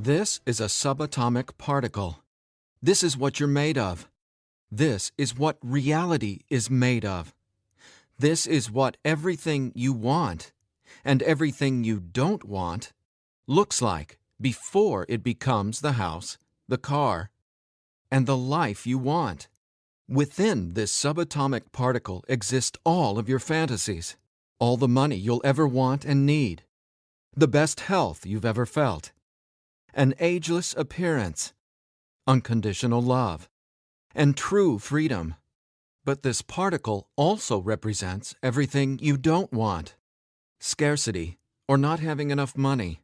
This is a subatomic particle. This is what you're made of. This is what reality is made of. This is what everything you want and everything you don't want looks like before it becomes the house, the car, and the life you want. Within this subatomic particle exist all of your fantasies, all the money you'll ever want and need, the best health you've ever felt, an ageless appearance, unconditional love, and true freedom. But this particle also represents everything you don't want: scarcity or not having enough money,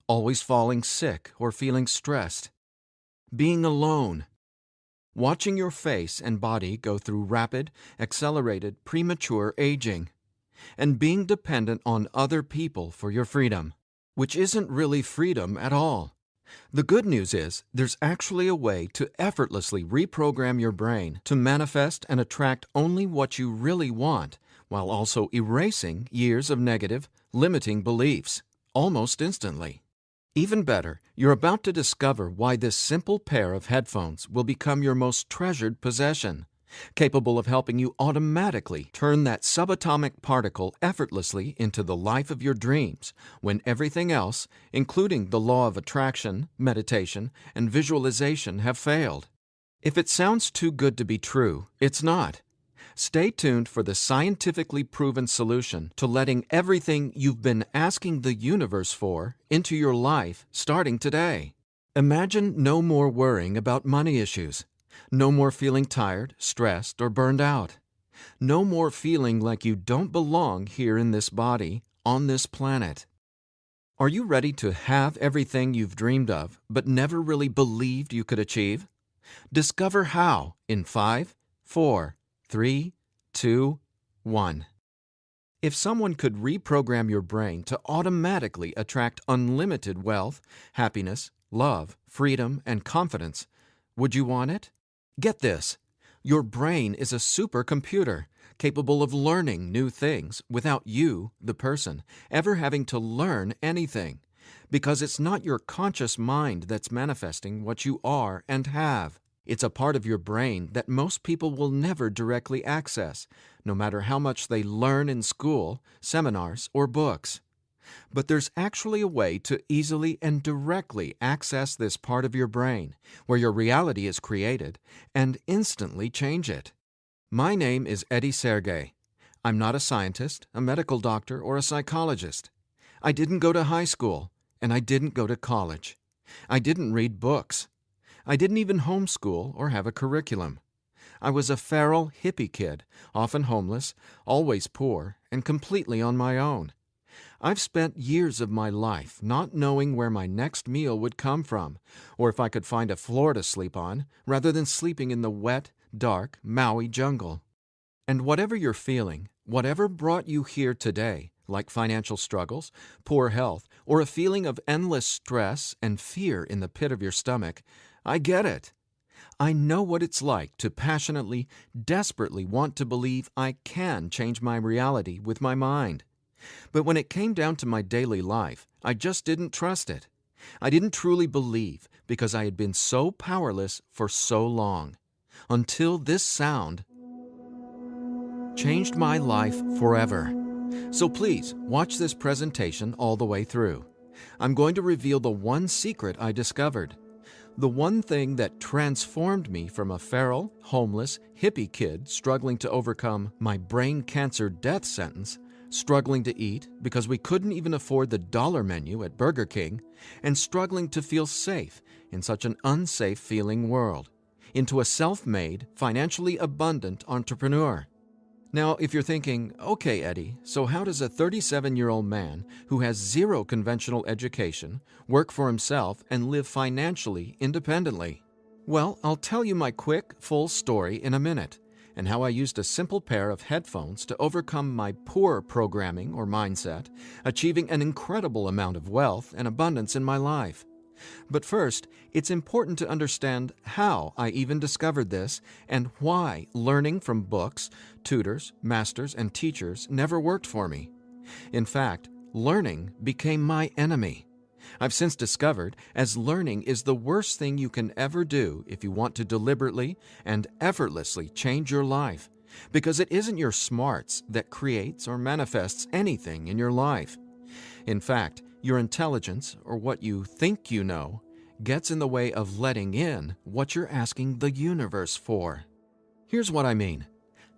always falling sick or feeling stressed, being alone, watching your face and body go through rapid, accelerated, premature aging, and being dependent on other people for your freedom, which isn't really freedom at all. The good news is there's actually a way to effortlessly reprogram your brain to manifest and attract only what you really want, while also erasing years of negative, limiting beliefs, almost instantly. Even better, you're about to discover why this simple pair of headphones will become your most treasured possession, capable of helping you automatically turn that subatomic particle effortlessly into the life of your dreams when everything else, including the law of attraction, meditation, and visualization, have failed. If it sounds too good to be true, it's not. Stay tuned for the scientifically proven solution to letting everything you've been asking the universe for into your life starting today. Imagine no more worrying about money issues. No more feeling tired, stressed, or burned out. No more feeling like you don't belong here in this body, on this planet. Are you ready to have everything you've dreamed of but never really believed you could achieve? Discover how in 5, 4, 3, 2, 1. If someone could reprogram your brain to automatically attract unlimited wealth, happiness, love, freedom, and confidence, would you want it? Get this. Your brain is a supercomputer capable of learning new things without you, the person, ever having to learn anything, because it's not your conscious mind that's manifesting what you are and have. It's a part of your brain that most people will never directly access, no matter how much they learn in school, seminars, or books. But there's actually a way to easily and directly access this part of your brain, where your reality is created, and instantly change it. My name is Eddie Sergey. I'm not a scientist, a medical doctor, or a psychologist. I didn't go to high school, and I didn't go to college. I didn't read books. I didn't even homeschool or have a curriculum. I was a feral hippie kid, often homeless, always poor, and completely on my own. I've spent years of my life not knowing where my next meal would come from, or if I could find a floor to sleep on, rather than sleeping in the wet, dark Maui jungle. And whatever you're feeling, whatever brought you here today, like financial struggles, poor health, or a feeling of endless stress and fear in the pit of your stomach, I get it. I know what it's like to passionately, desperately want to believe I can change my reality with my mind. But when it came down to my daily life, I just didn't trust it. I didn't truly believe because I had been so powerless for so long. Until this sound changed my life forever. So please, watch this presentation all the way through. I'm going to reveal the one secret I discovered. The one thing that transformed me from a feral, homeless, hippie kid struggling to overcome my brain cancer death sentence, struggling to eat because we couldn't even afford the dollar menu at Burger King, and struggling to feel safe in such an unsafe-feeling world, into a self-made, financially abundant entrepreneur. Now, if you're thinking, okay, Eddie, so how does a 37-year-old man who has zero conventional education work for himself and live financially independently? Well, I'll tell you my quick, full story in a minute, and how I used a simple pair of headphones to overcome my poor programming or mindset, achieving an incredible amount of wealth and abundance in my life. But first, it's important to understand how I even discovered this and why learning from books, tutors, masters, and teachers never worked for me. In fact, learning became my enemy. I've since discovered as learning is the worst thing you can ever do if you want to deliberately and effortlessly change your life, because it isn't your smarts that creates or manifests anything in your life. In fact, your intelligence, or what you think you know, gets in the way of letting in what you're asking the universe for. Here's what I mean.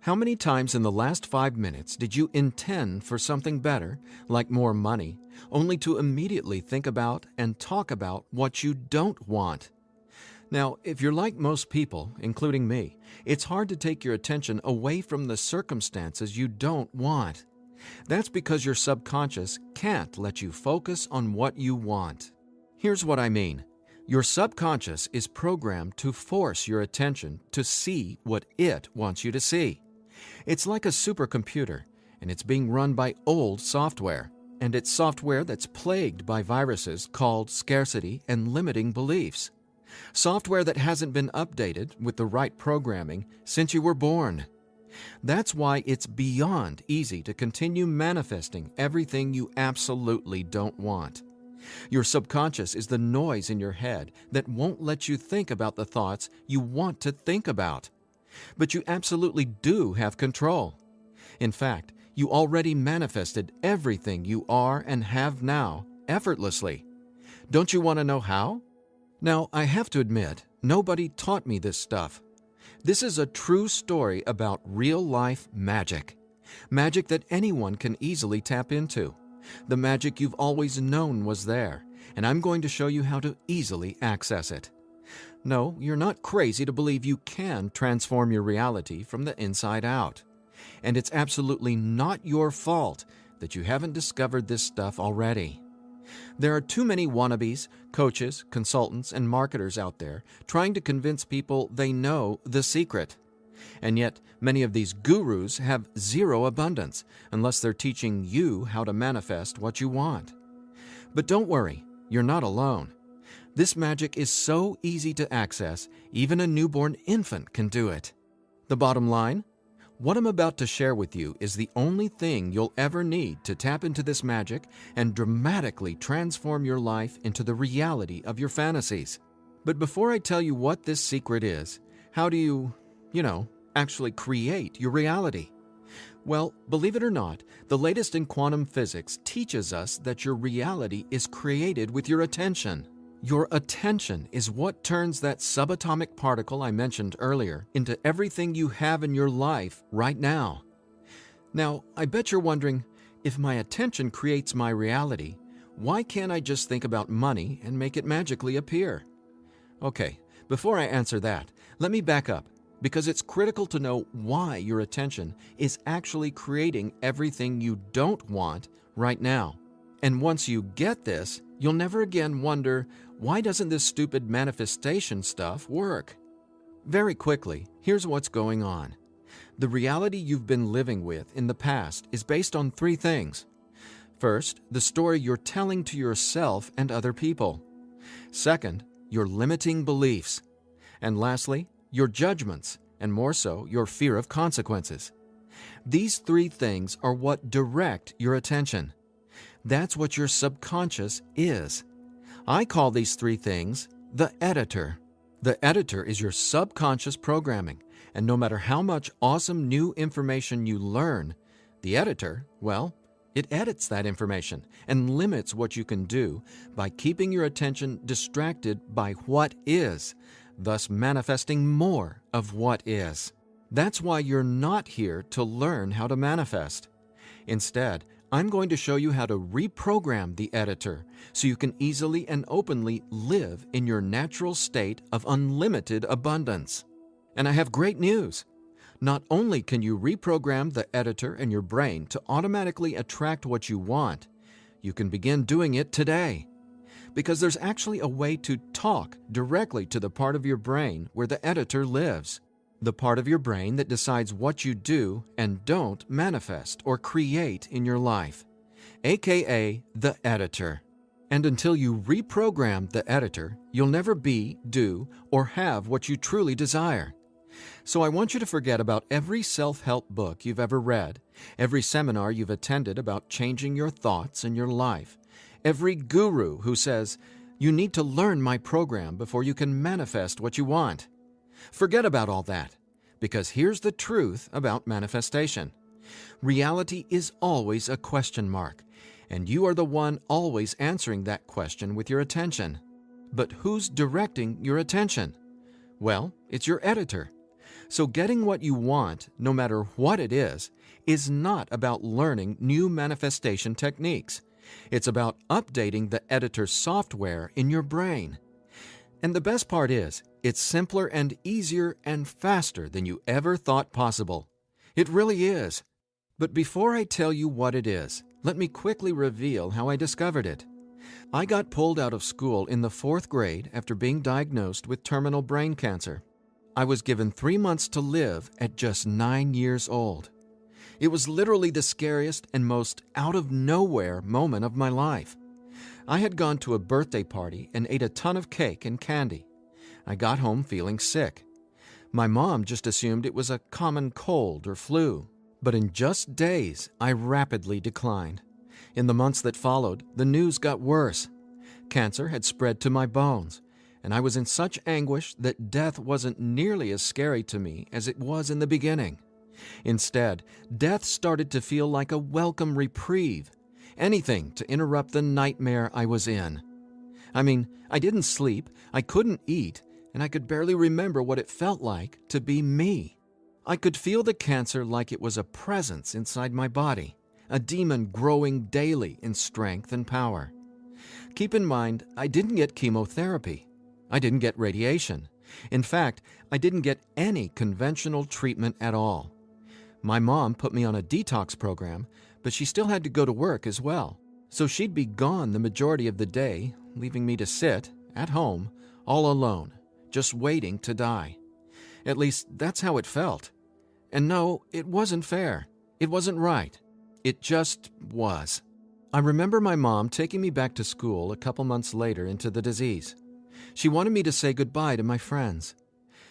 How many times in the last 5 minutes did you intend for something better, like more money, only to immediately think about and talk about what you don't want? Now, if you're like most people, including me, it's hard to take your attention away from the circumstances you don't want. That's because your subconscious can't let you focus on what you want. Here's what I mean. Your subconscious is programmed to force your attention to see what it wants you to see. It's like a supercomputer, and it's being run by old software, and it's software that's plagued by viruses called scarcity and limiting beliefs. Software that hasn't been updated with the right programming since you were born. That's why it's beyond easy to continue manifesting everything you absolutely don't want. Your subconscious is the noise in your head that won't let you think about the thoughts you want to think about. But you absolutely do have control. In fact, you already manifested everything you are and have now effortlessly. Don't you want to know how? Now, I have to admit, nobody taught me this stuff. This is a true story about real-life magic. Magic that anyone can easily tap into. The magic you've always known was there, and I'm going to show you how to easily access it. No, you're not crazy to believe you can transform your reality from the inside out. And it's absolutely not your fault that you haven't discovered this stuff already. There are too many wannabes, coaches, consultants, and marketers out there trying to convince people they know the secret. And yet, many of these gurus have zero abundance unless they're teaching you how to manifest what you want. But don't worry, you're not alone. This magic is so easy to access, even a newborn infant can do it. The bottom line? What I'm about to share with you is the only thing you'll ever need to tap into this magic and dramatically transform your life into the reality of your fantasies. But before I tell you what this secret is, how do you actually create your reality? Well, believe it or not, the latest in quantum physics teaches us that your reality is created with your attention. Your attention is what turns that subatomic particle I mentioned earlier into everything you have in your life right now. Now, I bet you're wondering, if my attention creates my reality, why can't I just think about money and make it magically appear? Okay, before I answer that, let me back up, because it's critical to know why your attention is actually creating everything you don't want right now. And once you get this, you'll never again wonder, why doesn't this stupid manifestation stuff work? Very quickly, here's what's going on. The reality you've been living with in the past is based on 3 things. First, the story you're telling to yourself and other people. Second, your limiting beliefs. And lastly, your judgments, and more so, your fear of consequences. These 3 things are what direct your attention. That's what your subconscious is. I call these 3 things the editor. The editor is your subconscious programming, and no matter how much awesome new information you learn, the editor, well, it edits that information and limits what you can do by keeping your attention distracted by what is, thus manifesting more of what is. That's why you're not here to learn how to manifest. Instead, I'm going to show you how to reprogram the editor so you can easily and openly live in your natural state of unlimited abundance. And I have great news. Not only can you reprogram the editor in your brain to automatically attract what you want, you can begin doing it today. Because there's actually a way to talk directly to the part of your brain where the editor lives. The part of your brain that decides what you do and don't manifest or create in your life, aka the editor. And until you reprogram the editor, you'll never be, do, or have what you truly desire. So I want you to forget about every self-help book you've ever read, every seminar you've attended about changing your thoughts and your life, every guru who says, "You need to learn my program before you can manifest what you want." Forget about all that, because here's the truth about manifestation. Reality is always a question mark, and you are the one always answering that question with your attention. But who's directing your attention? Well, it's your editor. So getting what you want, no matter what it is not about learning new manifestation techniques. It's about updating the editor's software in your brain. And the best part is, it's simpler and easier and faster than you ever thought possible. It really is. But before I tell you what it is, let me quickly reveal how I discovered it. I got pulled out of school in the 4th grade after being diagnosed with terminal brain cancer. I was given 3 months to live at just 9 years old. It was literally the scariest and most out-of-nowhere moment of my life. I had gone to a birthday party and ate a ton of cake and candy. I got home feeling sick. My mom just assumed it was a common cold or flu. But in just days, I rapidly declined. In the months that followed, the news got worse. Cancer had spread to my bones, and I was in such anguish that death wasn't nearly as scary to me as it was in the beginning. Instead, death started to feel like a welcome reprieve, anything to interrupt the nightmare I was in. I mean, I didn't sleep, I couldn't eat, and I could barely remember what it felt like to be me. I could feel the cancer like it was a presence inside my body, a demon growing daily in strength and power. Keep in mind, I didn't get chemotherapy. I didn't get radiation. In fact, I didn't get any conventional treatment at all. My mom put me on a detox program, but she still had to go to work as well. So she'd be gone the majority of the day, leaving me to sit, at home, all alone, just waiting to die. At least, that's how it felt. And no, it wasn't fair. It wasn't right. It just was. I remember my mom taking me back to school a couple months later into the disease. She wanted me to say goodbye to my friends.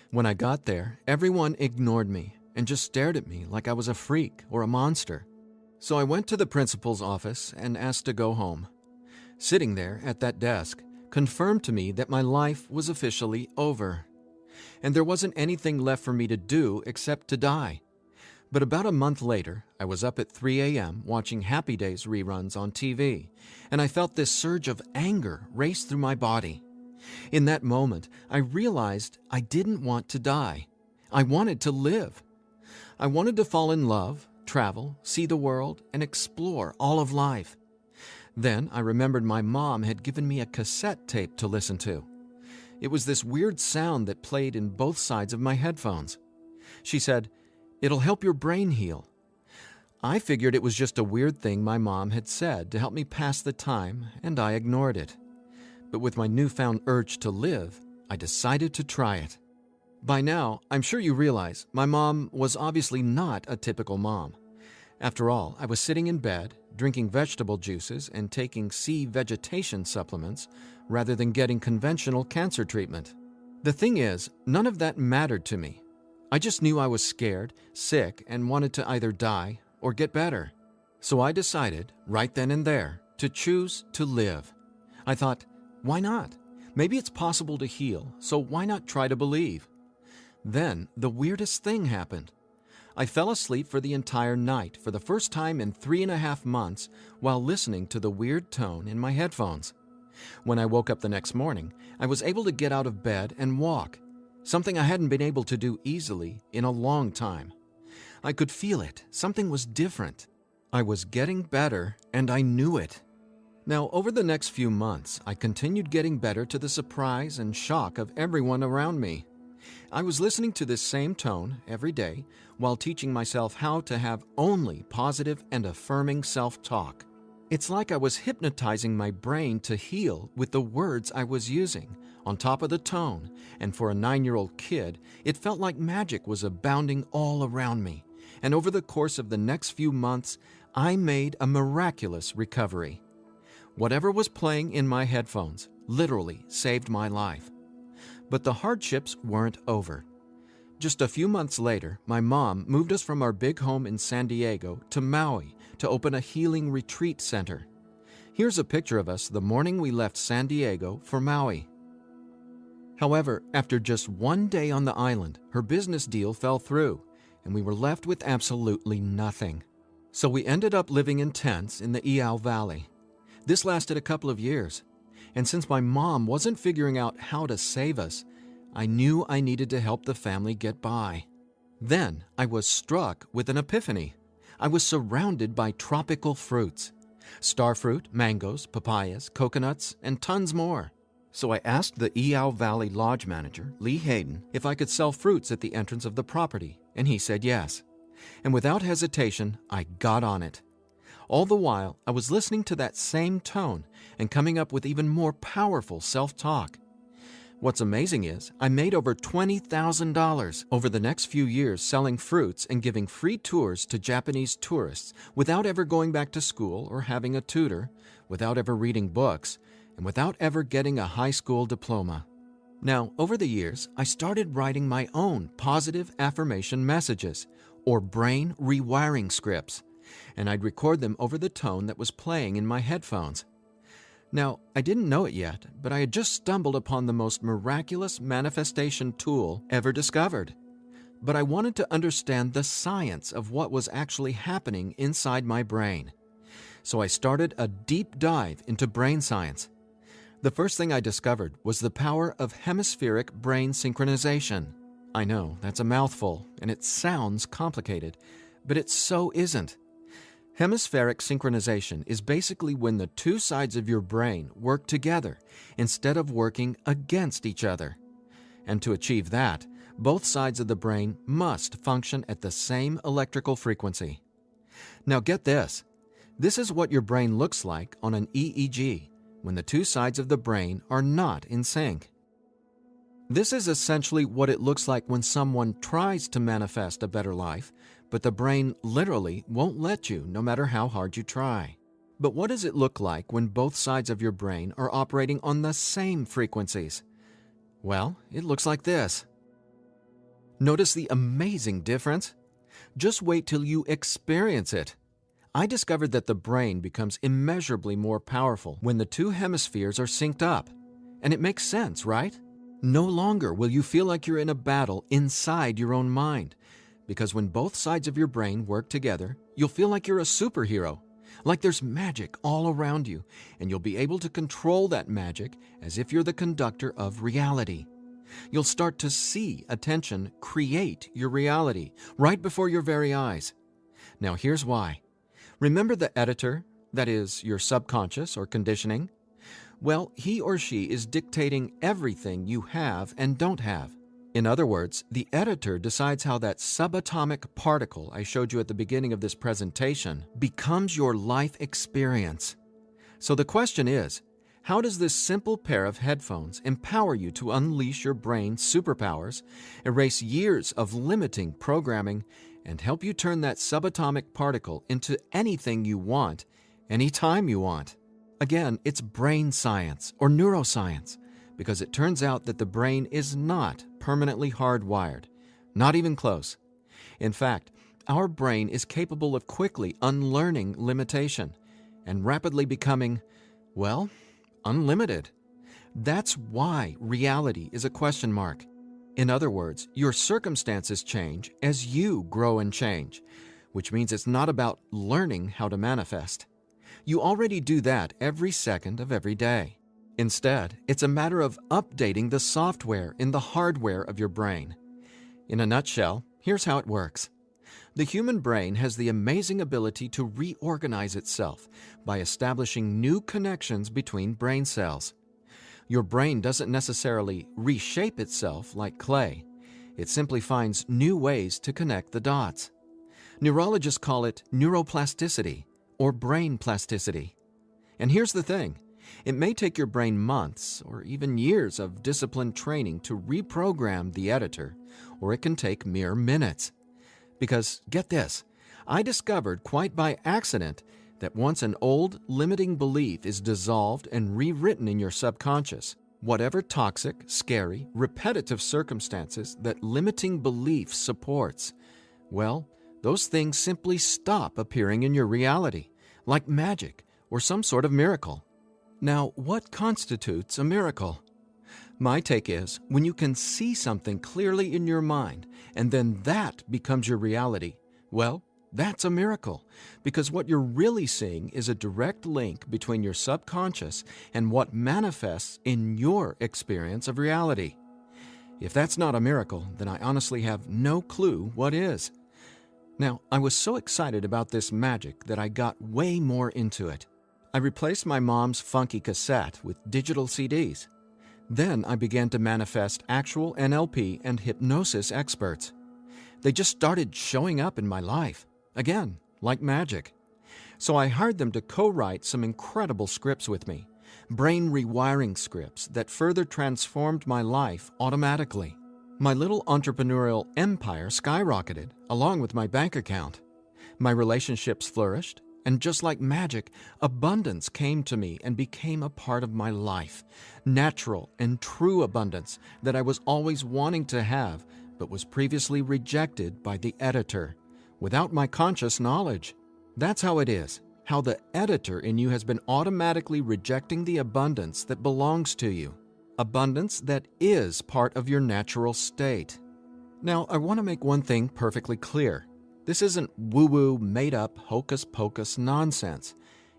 When I got there, everyone ignored me and just stared at me like I was a freak or a monster. So I went to the principal's office and asked to go home. Sitting there at that desk confirmed to me that my life was officially over. And there wasn't anything left for me to do except to die. But about a month later, I was up at 3 a.m. watching Happy Days reruns on TV, and I felt this surge of anger race through my body. In that moment, I realized I didn't want to die. I wanted to live. I wanted to fall in love, travel, see the world, and explore all of life. Then I remembered my mom had given me a cassette tape to listen to. It was this weird sound that played in both sides of my headphones. She said, "It'll help your brain heal." I figured it was just a weird thing my mom had said to help me pass the time, and I ignored it. But with my newfound urge to live, I decided to try it. By now, I'm sure you realize my mom was obviously not a typical mom. After all, I was sitting in bed, drinking vegetable juices and taking sea vegetation supplements rather than getting conventional cancer treatment. The thing is, none of that mattered to me. I just knew I was scared, sick, and wanted to either die or get better. So I decided, right then and there, to choose to live. I thought, why not? Maybe it's possible to heal, so why not try to believe? Then the weirdest thing happened. I fell asleep for the entire night for the first time in 3.5 months while listening to the weird tone in my headphones. When I woke up the next morning, I was able to get out of bed and walk, something I hadn't been able to do easily in a long time. I could feel it. Something was different. I was getting better, and I knew it. Now, over the next few months, I continued getting better to the surprise and shock of everyone around me. I was listening to this same tone every day while teaching myself how to have only positive and affirming self-talk. It's like I was hypnotizing my brain to heal with the words I was using, on top of the tone, and for a 9-year-old kid, it felt like magic was abounding all around me. And over the course of the next few months, I made a miraculous recovery. Whatever was playing in my headphones literally saved my life. But the hardships weren't over. Just a few months later, my mom moved us from our big home in San Diego to Maui to open a healing retreat center. Here's a picture of us the morning we left San Diego for Maui. However, after just one day on the island, her business deal fell through, and we were left with absolutely nothing. So we ended up living in tents in the Iao Valley. This lasted a couple of years, and since my mom wasn't figuring out how to save us, I knew I needed to help the family get by. Then I was struck with an epiphany. I was surrounded by tropical fruits. Starfruit, mangoes, papayas, coconuts, and tons more. So I asked the Iao Valley Lodge manager, Lee Hayden, if I could sell fruits at the entrance of the property, and he said yes. And without hesitation, I got on it. All the while, I was listening to that same tone and coming up with even more powerful self-talk. What's amazing is I made over $20,000 over the next few years selling fruits and giving free tours to Japanese tourists without ever going back to school or having a tutor, without ever reading books, and without ever getting a high school diploma. Now, over the years, I started writing my own positive affirmation messages, or brain rewiring scripts, and I'd record them over the tone that was playing in my headphones. Now, I didn't know it yet, but I had just stumbled upon the most miraculous manifestation tool ever discovered. But I wanted to understand the science of what was actually happening inside my brain. So I started a deep dive into brain science. The first thing I discovered was the power of hemispheric brain synchronization. I know, that's a mouthful, and it sounds complicated, but it so isn't. Hemispheric synchronization is basically when the two sides of your brain work together instead of working against each other. And to achieve that, both sides of the brain must function at the same electrical frequency. Now get this. This is what your brain looks like on an EEG when the two sides of the brain are not in sync. This is essentially what it looks like when someone tries to manifest a better life, but the brain literally won't let you no matter how hard you try. But what does it look like when both sides of your brain are operating on the same frequencies? Well, it looks like this. Notice the amazing difference? Just wait till you experience it. I discovered that the brain becomes immeasurably more powerful when the two hemispheres are synced up. And it makes sense, right? No longer will you feel like you're in a battle inside your own mind, because when both sides of your brain work together, you'll feel like you're a superhero, like there's magic all around you, and you'll be able to control that magic as if you're the conductor of reality. You'll start to see attention create your reality right before your very eyes. Now here's why. Remember the editor, that is, your subconscious or conditioning? Well, he or she is dictating everything you have and don't have. In other words, the editor decides how that subatomic particle I showed you at the beginning of this presentation becomes your life experience. So the question is, how does this simple pair of headphones empower you to unleash your brain's superpowers, erase years of limiting programming, and help you turn that subatomic particle into anything you want, anytime you want? Again, it's brain science or neuroscience, because it turns out that the brain is not permanently hardwired, not even close. In fact, our brain is capable of quickly unlearning limitation and rapidly becoming, well, unlimited. That's why reality is a question mark. In other words, your circumstances change as you grow and change, which means it's not about learning how to manifest. You already do that every second of every day. Instead, it's a matter of updating the software in the hardware of your brain. In a nutshell, here's how it works. The human brain has the amazing ability to reorganize itself by establishing new connections between brain cells. Your brain doesn't necessarily reshape itself like clay. It simply finds new ways to connect the dots. Neurologists call it neuroplasticity or brain plasticity. And here's the thing. It may take your brain months or even years of disciplined training to reprogram the editor, or it can take mere minutes. Because, get this, I discovered quite by accident that once an old, limiting belief is dissolved and rewritten in your subconscious, whatever toxic, scary, repetitive circumstances that limiting belief supports, well, those things simply stop appearing in your reality, like magic, or some sort of miracle. Now, what constitutes a miracle? My take is when you can see something clearly in your mind and then that becomes your reality, well, that's a miracle, because what you're really seeing is a direct link between your subconscious and what manifests in your experience of reality. If that's not a miracle, then I honestly have no clue what is. Now, I was so excited about this magic that I got way more into it. I replaced my mom's funky cassette with digital CDs. Then I began to manifest actual NLP and hypnosis experts. They just started showing up in my life, again, like magic. So I hired them to co-write some incredible scripts with me, brain rewiring scripts that further transformed my life automatically. My little entrepreneurial empire skyrocketed, along with my bank account. My relationships flourished, and just like magic, abundance came to me and became a part of my life. Natural and true abundance that I was always wanting to have, but was previously rejected by the editor, without my conscious knowledge. That's how it is, how the editor in you has been automatically rejecting the abundance that belongs to you. Abundance that is part of your natural state. Now, I want to make one thing perfectly clear. This isn't woo-woo, made-up, hocus-pocus nonsense.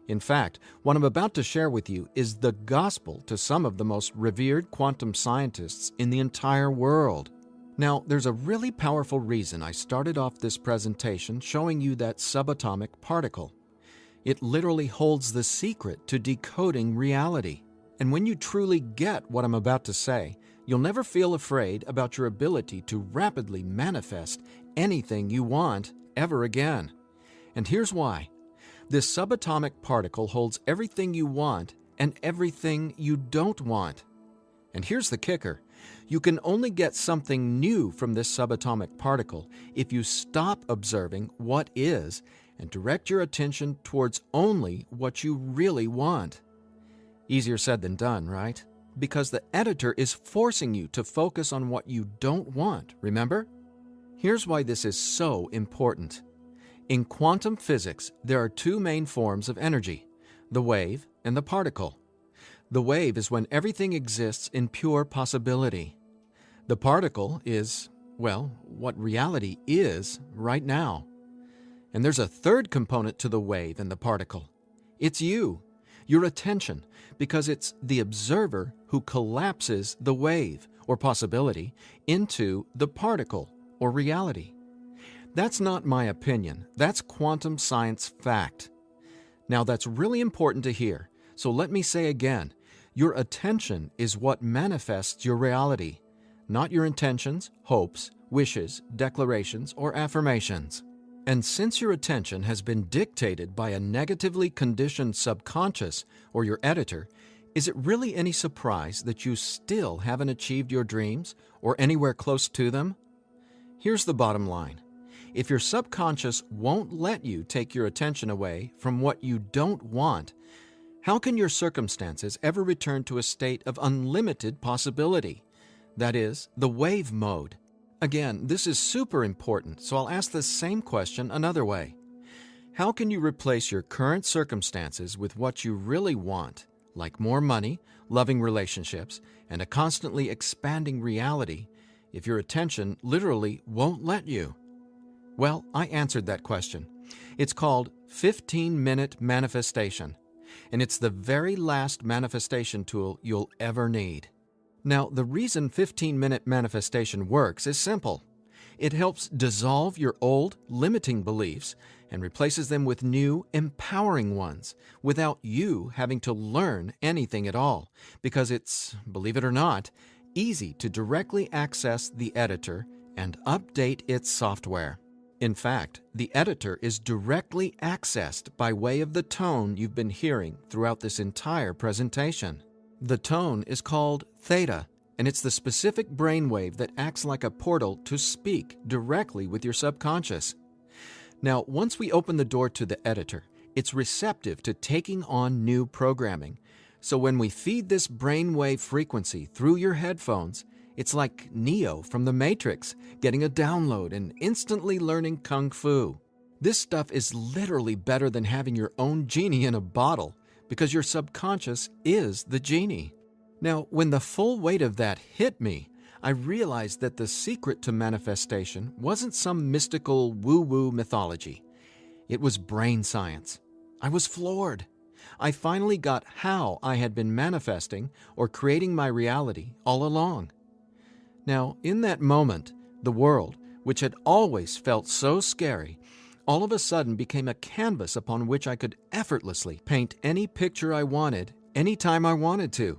In fact, what I'm about to share with you is the gospel to some of the most revered quantum scientists in the entire world. Now, there's a really powerful reason I started off this presentation showing you that subatomic particle. It literally holds the secret to decoding reality. And when you truly get what I'm about to say, you'll never feel afraid about your ability to rapidly manifest anything you want ever again. And here's why. This subatomic particle holds everything you want and everything you don't want. And here's the kicker. You can only get something new from this subatomic particle if you stop observing what is and direct your attention towards only what you really want. Easier said than done, right? Because the editor is forcing you to focus on what you don't want, remember? Here's why this is so important. In quantum physics, there are two main forms of energy, the wave and the particle. The wave is when everything exists in pure possibility. The particle is, well, what reality is right now. And there's a third component to the wave and the particle. It's you, your attention, because it's the observer who collapses the wave, or possibility, into the particle, or reality. That's not my opinion. That's quantum science fact. Now, that's really important to hear, so let me say again, your attention is what manifests your reality, not your intentions, hopes, wishes, declarations, or affirmations. And since your attention has been dictated by a negatively conditioned subconscious or your editor, is it really any surprise that you still haven't achieved your dreams or anywhere close to them? Here's the bottom line. If your subconscious won't let you take your attention away from what you don't want, how can your circumstances ever return to a state of unlimited possibility? That is, the wave mode. Again, this is super important, so I'll ask the same question another way. How can you replace your current circumstances with what you really want, like more money, loving relationships, and a constantly expanding reality, if your attention literally won't let you? Well, I answered that question. It's called 15-minute manifestation, and it's the very last manifestation tool you'll ever need. Now, the reason 15-minute manifestation works is simple. It helps dissolve your old, limiting beliefs and replaces them with new, empowering ones without you having to learn anything at all, because it's, believe it or not, easy to directly access the editor and update its software. In fact, the editor is directly accessed by way of the tone you've been hearing throughout this entire presentation. The tone is called theta, and it's the specific brainwave that acts like a portal to speak directly with your subconscious. Now, once we open the door to the editor, it's receptive to taking on new programming. So when we feed this brainwave frequency through your headphones, it's like Neo from the Matrix getting a download and instantly learning Kung Fu. This stuff is literally better than having your own genie in a bottle. because your subconscious is the genie. Now, when the full weight of that hit me, I realized that the secret to manifestation wasn't some mystical woo-woo mythology. It was brain science. I was floored. I finally got how I had been manifesting or creating my reality all along. Now, in that moment, the world, which had always felt so scary, all of a sudden became a canvas upon which I could effortlessly paint any picture I wanted, anytime I wanted to.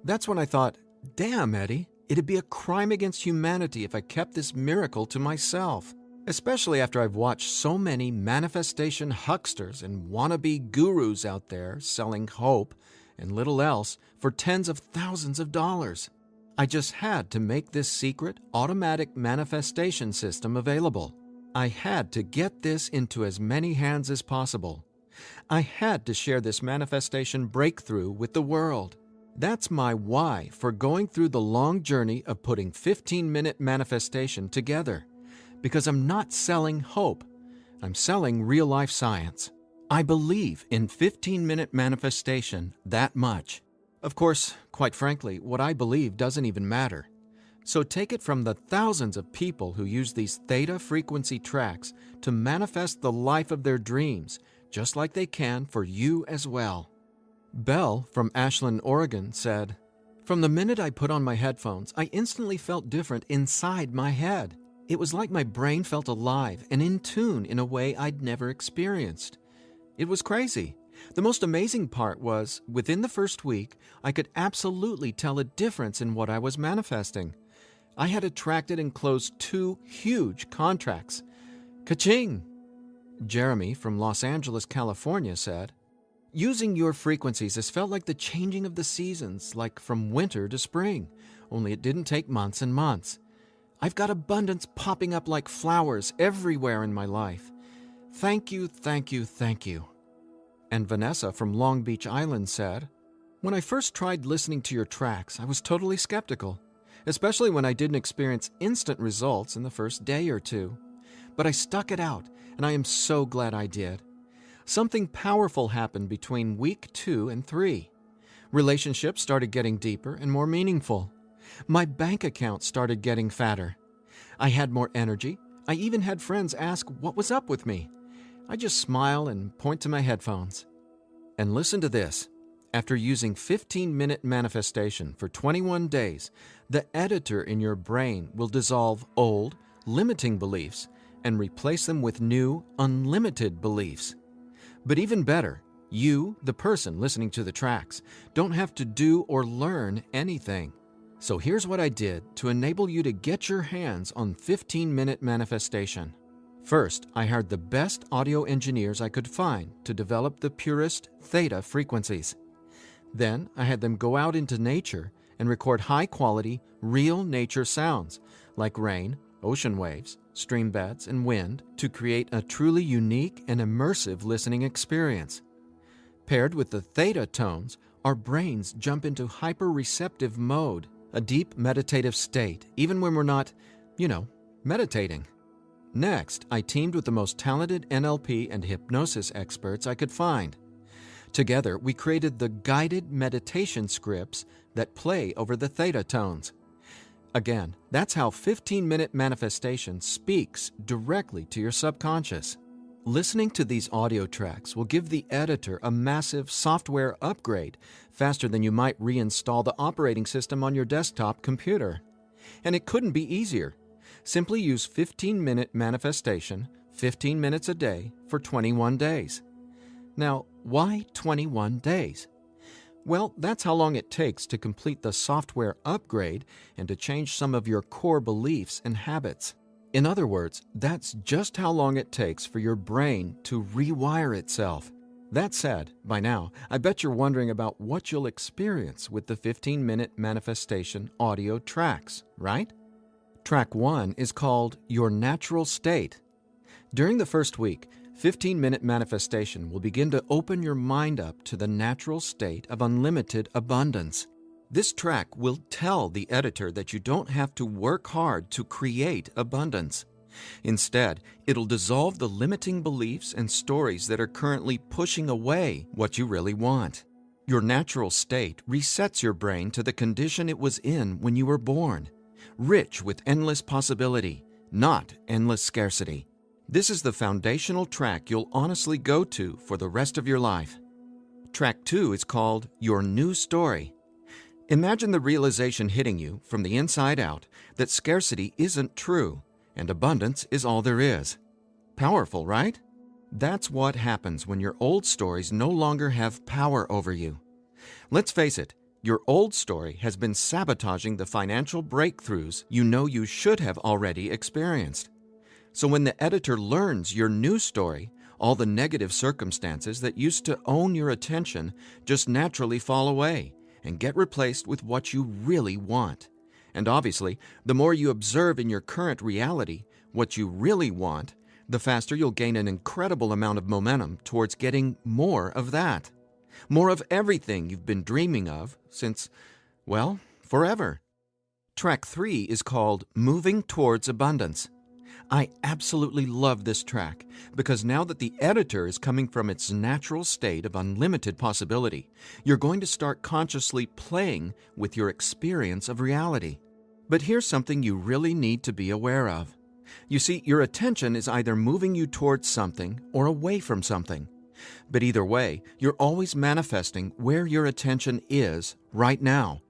That's when I thought, damn, Eddie, it'd be a crime against humanity if I kept this miracle to myself. Especially after I've watched so many manifestation hucksters and wannabe gurus out there selling hope and little else for tens of thousands of dollars. I just had to make this secret automatic manifestation system available. I had to get this into as many hands as possible. I had to share this manifestation breakthrough with the world. That's my why for going through the long journey of putting 15-minute manifestation together. Because I'm not selling hope. I'm selling real-life science. I believe in 15-minute manifestation that much. Of course, quite frankly, what I believe doesn't even matter. So take it from the thousands of people who use these theta frequency tracks to manifest the life of their dreams, just like they can for you as well. Belle from Ashland, Oregon said, "From the minute I put on my headphones, I instantly felt different inside my head. It was like my brain felt alive and in tune in a way I'd never experienced. It was crazy. The most amazing part was, within the first week, I could absolutely tell a difference in what I was manifesting. I had attracted and closed 2 huge contracts. Ka-ching!" Jeremy from Los Angeles, California said, "Using your frequencies has felt like the changing of the seasons, like from winter to spring, only it didn't take months and months. I've got abundance popping up like flowers everywhere in my life. Thank you, thank you, thank you." And Vanessa from Long Beach Island said, "When I first tried listening to your tracks, I was totally skeptical, especially when I didn't experience instant results in the first day or two. But I stuck it out, and I am so glad I did. Something powerful happened between week 2 and 3. Relationships started getting deeper and more meaningful. My bank account started getting fatter. I had more energy. I even had friends ask what was up with me. I just smile and point to my headphones. And listen to this. After using 15-minute manifestation for 21 days, the editor in your brain will dissolve old, limiting beliefs and replace them with new, unlimited beliefs. But even better, you, the person listening to the tracks, don't have to do or learn anything. So here's what I did to enable you to get your hands on 15-minute manifestation. First, I hired the best audio engineers I could find to develop the purest theta frequencies. Then, I had them go out into nature and record high-quality, real nature sounds like rain, ocean waves, stream beds, and wind to create a truly unique and immersive listening experience. Paired with the theta tones, our brains jump into hyper-receptive mode, a deep meditative state, even when we're not, meditating. Next, I teamed with the most talented NLP and hypnosis experts I could find. Together, we created the guided meditation scripts that play over the theta tones. Again, that's how 15-minute manifestation speaks directly to your subconscious. Listening to these audio tracks will give the editor a massive software upgrade faster than you might reinstall the operating system on your desktop computer. And it couldn't be easier. Simply use 15-minute manifestation, 15 minutes a day for 21 days. Now, why 21 days? Well, that's how long it takes to complete the software upgrade and to change some of your core beliefs and habits. In other words, that's just how long it takes for your brain to rewire itself. That said, by now, I bet you're wondering about what you'll experience with the 15-minute manifestation audio tracks, right? Track 1 is called Your Natural State. During the first week, 15-minute manifestation will begin to open your mind up to the natural state of unlimited abundance. This track will tell the editor that you don't have to work hard to create abundance. Instead, it'll dissolve the limiting beliefs and stories that are currently pushing away what you really want. Your natural state resets your brain to the condition it was in when you were born, rich with endless possibility, not endless scarcity. This is the foundational track you'll honestly go to for the rest of your life. Track 2 is called Your New Story. Imagine the realization hitting you from the inside out that scarcity isn't true and abundance is all there is. Powerful, right? That's what happens when your old stories no longer have power over you. Let's face it, your old story has been sabotaging the financial breakthroughs you know you should have already experienced. So when the editor learns your new story, all the negative circumstances that used to own your attention just naturally fall away and get replaced with what you really want. And obviously, the more you observe in your current reality what you really want, the faster you'll gain an incredible amount of momentum towards getting more of that. More of everything you've been dreaming of since, well, forever. Track 3 is called Moving Towards Abundance. I absolutely love this track because now that the editor is coming from its natural state of unlimited possibility, you're going to start consciously playing with your experience of reality. But here's something you really need to be aware of. You see, your attention is either moving you towards something or away from something. But either way, you're always manifesting where your attention is right now.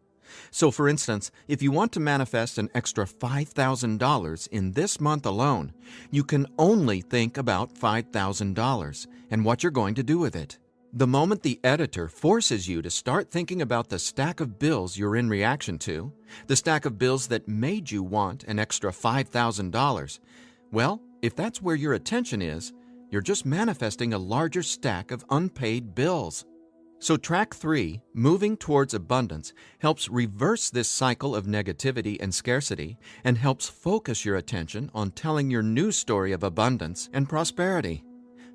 So for instance, if you want to manifest an extra $5,000 in this month alone, you can only think about $5,000 and what you're going to do with it. The moment the editor forces you to start thinking about the stack of bills you're in reaction to, the stack of bills that made you want an extra $5,000, well, if that's where your attention is, you're just manifesting a larger stack of unpaid bills. So track 3, Moving Towards Abundance, helps reverse this cycle of negativity and scarcity and helps focus your attention on telling your new story of abundance and prosperity.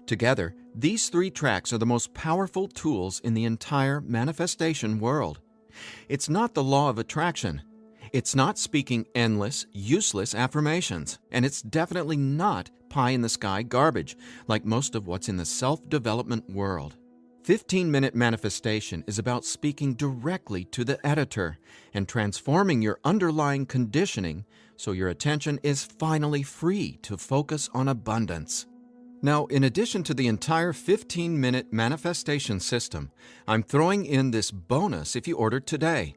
Together, these 3 tracks are the most powerful tools in the entire manifestation world. It's not the law of attraction. It's not speaking endless, useless affirmations. And it's definitely not pie-in-the-sky garbage like most of what's in the self-development world. 15-minute manifestation is about speaking directly to the editor and transforming your underlying conditioning so your attention is finally free to focus on abundance. Now, in addition to the entire 15-minute manifestation system, I'm throwing in this bonus if you order today.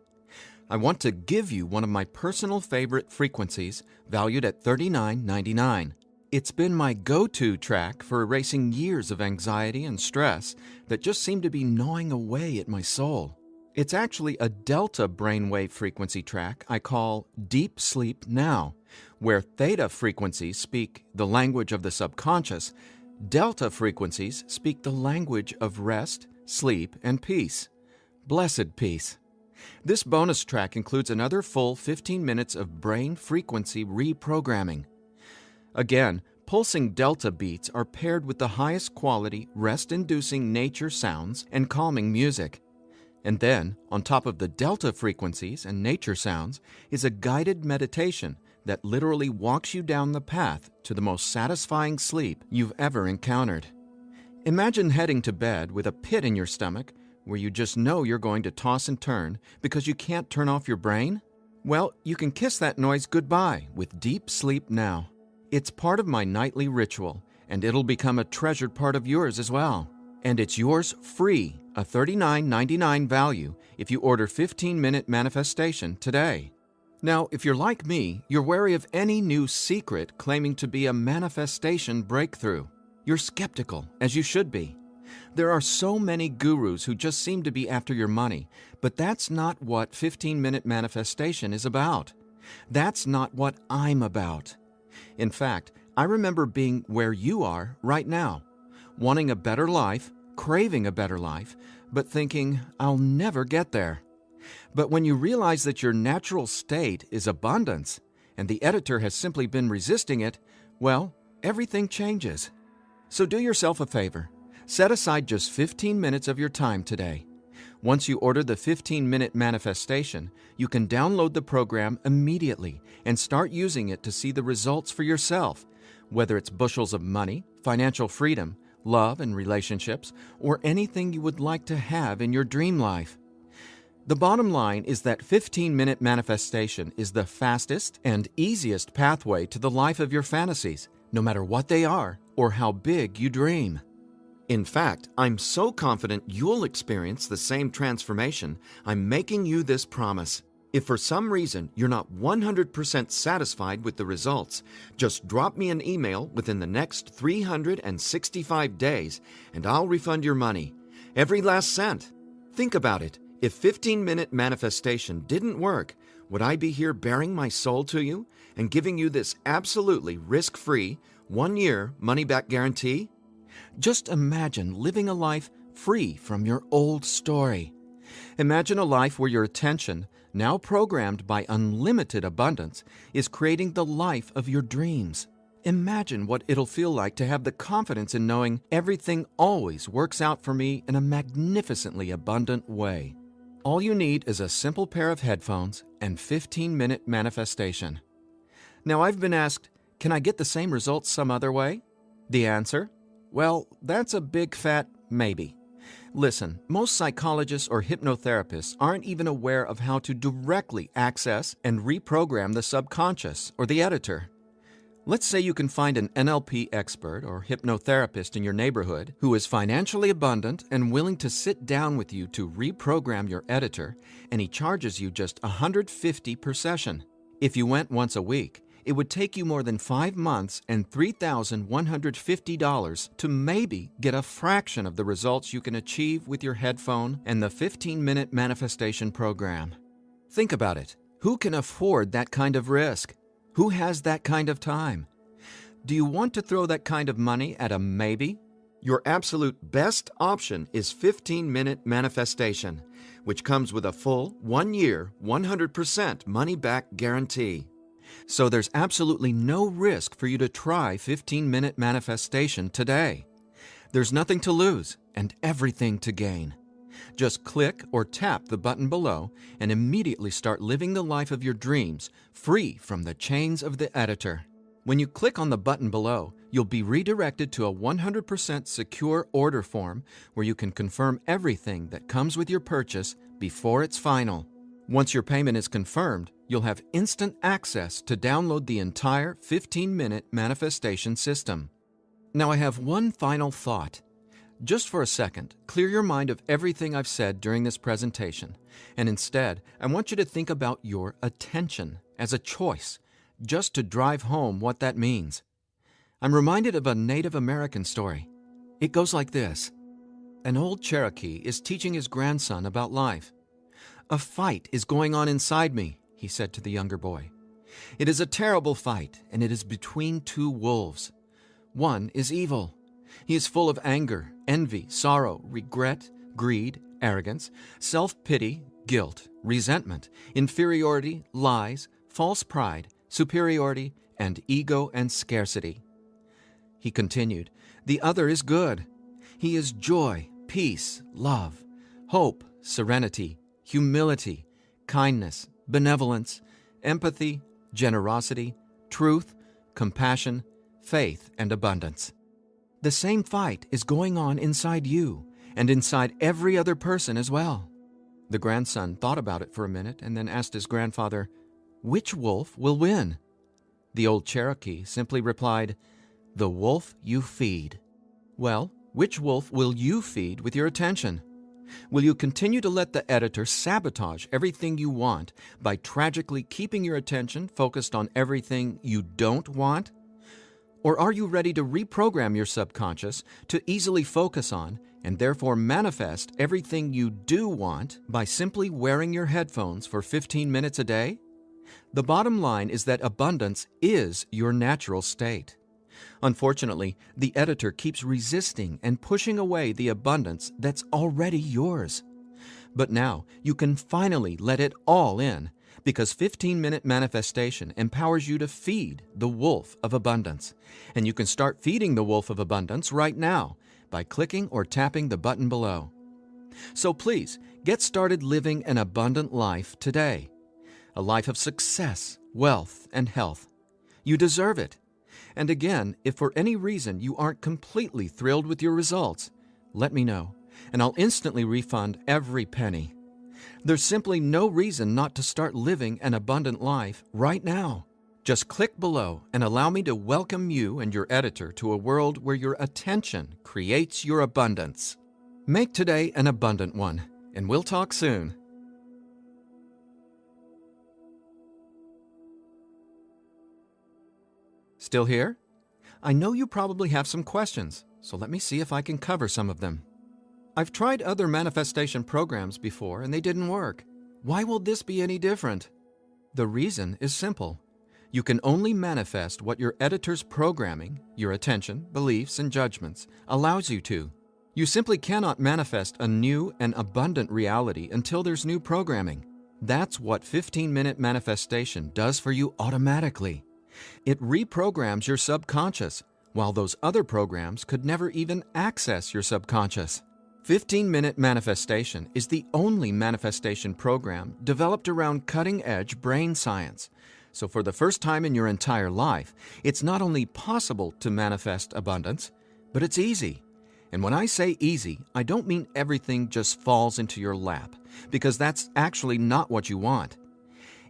I want to give you one of my personal favorite frequencies valued at $39.99. It's been my go-to track for erasing years of anxiety and stress that just seem to be gnawing away at my soul. It's actually a delta brainwave frequency track I call Deep Sleep Now, where theta frequencies speak the language of the subconscious, delta frequencies speak the language of rest, sleep, and peace. Blessed peace. This bonus track includes another full 15 minutes of brain frequency reprogramming. Again, pulsing delta beats are paired with the highest quality, rest-inducing nature sounds and calming music. And then, on top of the delta frequencies and nature sounds, is a guided meditation that literally walks you down the path to the most satisfying sleep you've ever encountered. Imagine heading to bed with a pit in your stomach where you just know you're going to toss and turn because you can't turn off your brain? Well, you can kiss that noise goodbye with Deep Sleep Now. It's part of my nightly ritual, and it'll become a treasured part of yours as well. And it's yours free, a $39.99 value, if you order 15-minute manifestation today. Now, if you're like me, you're wary of any new secret claiming to be a manifestation breakthrough. You're skeptical, as you should be. There are so many gurus who just seem to be after your money, but that's not what 15-minute manifestation is about. That's not what I'm about. In fact, I remember being where you are right now, wanting a better life, craving a better life, but thinking, I'll never get there. But when you realize that your natural state is abundance, and the editor has simply been resisting it, well, everything changes. So do yourself a favor. Set aside just 15 minutes of your time today. Once you order the 15-minute manifestation, you can download the program immediately and start using it to see the results for yourself, whether it's bushels of money, financial freedom, love and relationships, or anything you would like to have in your dream life. The bottom line is that 15-minute manifestation is the fastest and easiest pathway to the life of your fantasies, no matter what they are or how big you dream. In fact, I'm so confident you'll experience the same transformation, I'm making you this promise. If for some reason you're not 100% satisfied with the results, just drop me an email within the next 365 days and I'll refund your money. Every last cent. Think about it. If 15-minute manifestation didn't work, would I be here bearing my soul to you and giving you this absolutely risk-free, 1-year money-back guarantee? Just imagine living a life free from your old story. Imagine a life where your attention, now programmed by unlimited abundance, is creating the life of your dreams. Imagine what it'll feel like to have the confidence in knowing everything always works out for me in a magnificently abundant way. All you need is a simple pair of headphones and 15-minute manifestation. Now, I've been asked, can I get the same results some other way? The answer? Well, that's a big fat maybe. Listen, most psychologists or hypnotherapists aren't even aware of how to directly access and reprogram the subconscious or the editor. Let's say you can find an NLP expert or hypnotherapist in your neighborhood who is financially abundant and willing to sit down with you to reprogram your editor, and he charges you just $150 per session. If you went once a week, it would take you more than 5 months and $3,150 to maybe get a fraction of the results you can achieve with your headphone and the 15-minute manifestation program. Think about it. Who can afford that kind of risk? Who has that kind of time? Do you want to throw that kind of money at a maybe? Your absolute best option is 15-minute manifestation, which comes with a full 1-year, 100% money-back guarantee. So there's absolutely no risk for you to try 15-minute manifestation today. There's nothing to lose and everything to gain. Just click or tap the button below and immediately start living the life of your dreams, free from the chains of the editor. When you click on the button below, you'll be redirected to a 100% secure order form where you can confirm everything that comes with your purchase before it's final. Once your payment is confirmed, you'll have instant access to download the entire 15-minute manifestation system. Now I have one final thought. Just for a second, clear your mind of everything I've said during this presentation, and instead, I want you to think about your attention as a choice, just to drive home what that means. I'm reminded of a Native American story. It goes like this. An old Cherokee is teaching his grandson about life. "A fight is going on inside me," he said to the younger boy. "It is a terrible fight, and it is between two wolves. One is evil. He is full of anger, envy, sorrow, regret, greed, arrogance, self-pity, guilt, resentment, inferiority, lies, false pride, superiority, and ego and scarcity." He continued, "The other is good. He is joy, peace, love, hope, serenity, humility, kindness, benevolence, empathy, generosity, truth, compassion, faith, and abundance. The same fight is going on inside you and inside every other person as well." The grandson thought about it for a minute and then asked his grandfather, "Which wolf will win?" The old Cherokee simply replied, "The wolf you feed." Well, which wolf will you feed with your attention? Will you continue to let the editor sabotage everything you want by tragically keeping your attention focused on everything you don't want? Or are you ready to reprogram your subconscious to easily focus on and therefore manifest everything you do want by simply wearing your headphones for 15 minutes a day? The bottom line is that abundance is your natural state. Unfortunately, the editor keeps resisting and pushing away the abundance that's already yours. But now you can finally let it all in, because 15-minute manifestation empowers you to feed the wolf of abundance. And you can start feeding the wolf of abundance right now by clicking or tapping the button below. So please, get started living an abundant life today. A life of success, wealth, and health. You deserve it. And again, if for any reason you aren't completely thrilled with your results, let me know, and I'll instantly refund every penny. There's simply no reason not to start living an abundant life right now. Just click below and allow me to welcome you and your editor to a world where your attention creates your abundance. Make today an abundant one, and we'll talk soon. Still here? I know you probably have some questions, so let me see if I can cover some of them. I've tried other manifestation programs before and they didn't work. Why will this be any different? The reason is simple. You can only manifest what your editor's programming, your attention, beliefs, and judgments, allows you to. You simply cannot manifest a new and abundant reality until there's new programming. That's what 15-minute manifestation does for you automatically. It reprograms your subconscious, while those other programs could never even access your subconscious. 15-minute manifestation is the only manifestation program developed around cutting-edge brain science. So for the first time in your entire life, it's not only possible to manifest abundance, but it's easy. And when I say easy, I don't mean everything just falls into your lap, because that's actually not what you want.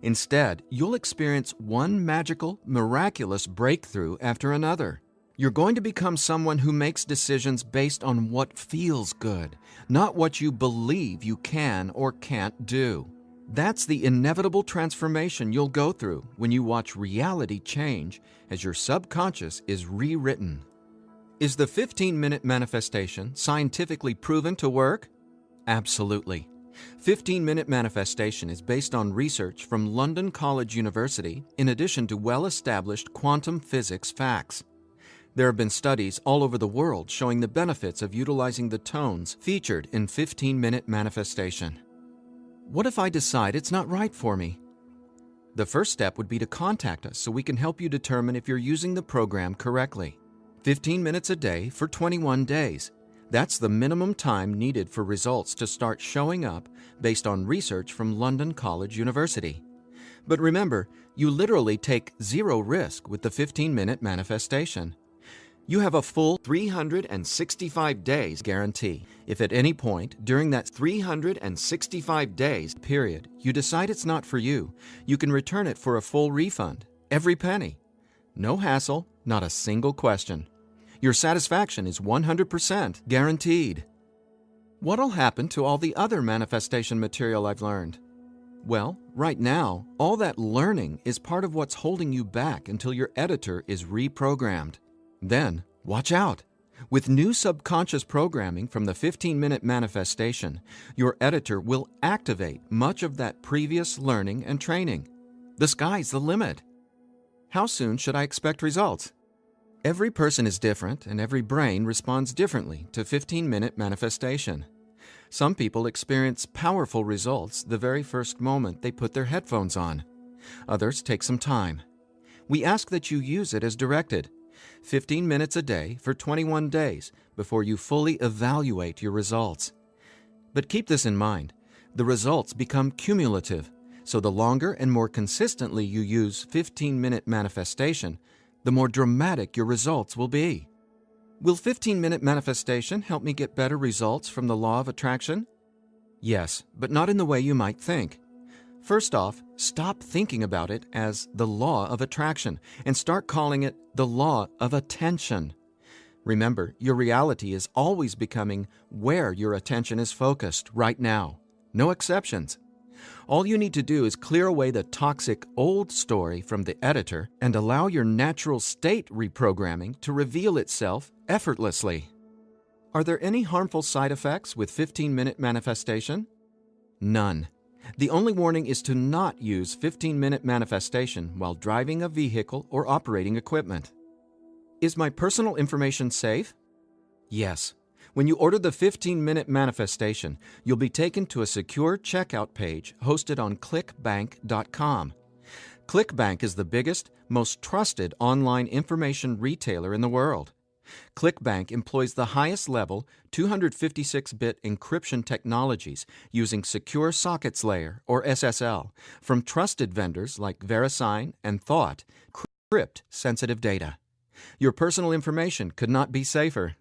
Instead, you'll experience one magical, miraculous breakthrough after another. You're going to become someone who makes decisions based on what feels good, not what you believe you can or can't do. That's the inevitable transformation you'll go through when you watch reality change as your subconscious is rewritten. Is the 15-minute manifestation scientifically proven to work? Absolutely. 15-minute manifestation is based on research from London College University in addition to well-established quantum physics facts. There have been studies all over the world showing the benefits of utilizing the tones featured in 15-minute manifestation. What if I decide it's not right for me? The first step would be to contact us so we can help you determine if you're using the program correctly. 15 minutes a day for 21 days. That's the minimum time needed for results to start showing up based on research from London College University. But remember, you literally take zero risk with the 15-minute manifestation. You have a full 365 days guarantee. If at any point during that 365 days period you decide it's not for you, you can return it for a full refund, every penny. No hassle, not a single question. Your satisfaction is 100% guaranteed. What'll happen to all the other manifestation material I've learned? Well, right now, all that learning is part of what's holding you back until your editor is reprogrammed. Then, watch out! With new subconscious programming from the 15-minute manifestation, your editor will activate much of that previous learning and training. The sky's the limit. How soon should I expect results? Every person is different and every brain responds differently to 15-minute manifestation. Some people experience powerful results the very first moment they put their headphones on. Others take some time. We ask that you use it as directed. 15 minutes a day for 21 days before you fully evaluate your results. But keep this in mind, the results become cumulative, so the longer and more consistently you use 15-minute manifestation, the more dramatic your results will be. Will 15-minute manifestation help me get better results from the law of attraction? Yes, but not in the way you might think. First off, stop thinking about it as the law of attraction and start calling it the law of attention. Remember, your reality is always becoming where your attention is focused right now. No exceptions. All you need to do is clear away the toxic old story from the editor and allow your natural state reprogramming to reveal itself effortlessly. Are there any harmful side effects with 15-minute manifestation? None. The only warning is to not use 15-minute manifestation while driving a vehicle or operating equipment. Is my personal information safe? Yes. When you order the 15-minute manifestation, you'll be taken to a secure checkout page hosted on clickbank.com. ClickBank is the biggest, most trusted online information retailer in the world. ClickBank employs the highest level 256-bit encryption technologies using Secure Sockets Layer, or SSL, from trusted vendors like VeriSign and Thought, crypt sensitive data. Your personal information could not be safer.